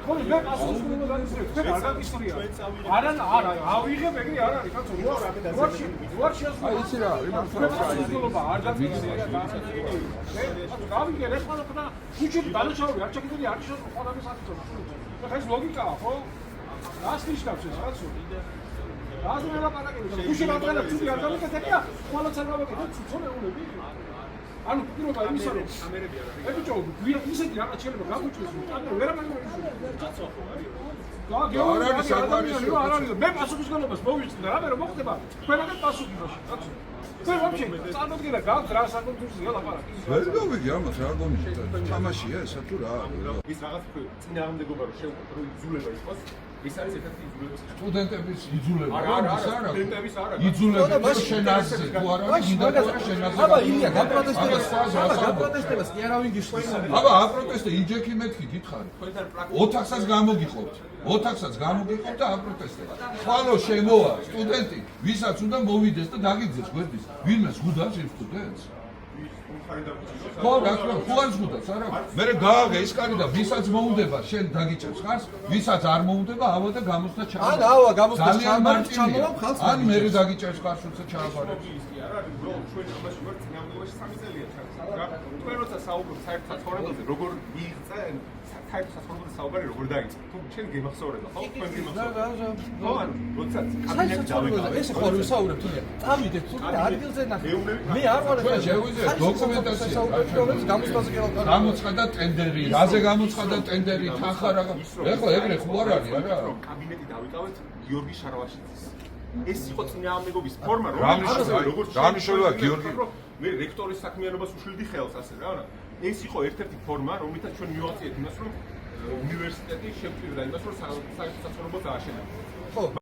ხო მე პასუხს უნდა განიცდეთ თქვენ არ გაგისწრია არა ავიღებ ეგრე არ არის კაცო როარ შეასრულა აი იცი რა იმართლა არ გაგისწრია მე გავიგე ეს ყველა ქუჩები დანაშაული არ ჩაკიდული არ შეასრულა ყველა საკითხი ხა ეს ლოგიკაა ხო რას ნიშნავს ეს კაცო რას მელაპარაკები ქუჩი რატომ ცუდი არ გამიკეთებია ყველა ცერგავაკეთე ცუცოლეულები ანუ პირობა იმისა რომ ბიჭო ისეთი რაღაც შეიძლება გამოჩნდეს ანუ ვერაფერი კაცო არ არის საკმარისი მე პასუხისგებლობას მოვიწყდა რა მე რომ მოხდება ყველგან პასუხი ბაში კაცო მე ვაფშე წარმოგიდგენია გაქვს რა საკონტურსია ლაპარაკი ვერ გავიგე ამას რა გომიშდა თამაშია ესა თუ რა ის რაღაც წინააღმდეგობა რომ შევკრიბო იძულება იყოს ის არის ერთ-ერთი იძულება სტუდენტების იძულება არა სტუდენტების არა იძულება შენ ასე თუ არა გინდა შენ ასე აბა ილია გაპროტესტებას კი არავინ გიშლის აბა აპროტესტე იჯექი მეთქი გითხარი ოთახსაც გამოგიხობთ და აპროტესტება ხვალო შემოვა სტუდენტი ვისაც უნდა მოვიდეს და დაგიძეს გვერდის ვინმე ზღუდავს იმ სტუდენტს ხო რა თქმა უნდა ხუანს ზღუდავს არა მე გაავგე ის კარი და ვისაც მოუნდება შენ დაგიჭერს ხარს ვისაც არ მოუნდება ავა და გამოსდა ჩააბარა ან ავა გამოსდა ჩააბარა ხალხს ან მე დაგიჭერს ხარს უცა ჩააბარებს არა ბრო ჩვენ ამაში ვარ წინამდებაში 3 წელია რა თქვენ როცა საუბრობთ საერთო საცხოვრებელზე როგორ მიიღწენ საერთო საცხოვრებელზე საუბარი როგორ დაიწყო თუ შენ გემახსოვრება ხო თქვენ გემახსოვრება ხო ანუ როცა კაბინეტი დავიკავე ეს ხო რო საუბრობთ ილია წავიდეთ თუ ადგილზე ნახე მე არ ვარ ჩვენ შევიზეთ დოკუმენტაცია გამოსვლაზე කියලා გამოცხადა ტენდერი რაზე გამოცხადა ტენდერი თანხა რა ეხლა ეგრე ხო არ არის არა კაბინეტი დავიკავეთ გიორგი შარვაშიძის ეს იყო წინააღმდეგობის ფორმა როგორ გამიშველა გიორგი მე რექტორის საქმიანობას უშვილდი ხელს ასე რა ეს იყო ერთ-ერთი ფორმა რომლითაც ჩვენ მივაწიეთ იმას რომ უნივერსიტეტი შეგვჭირდა იმას რომ საერთო საცხოვრებელს ააშენებდეს ხო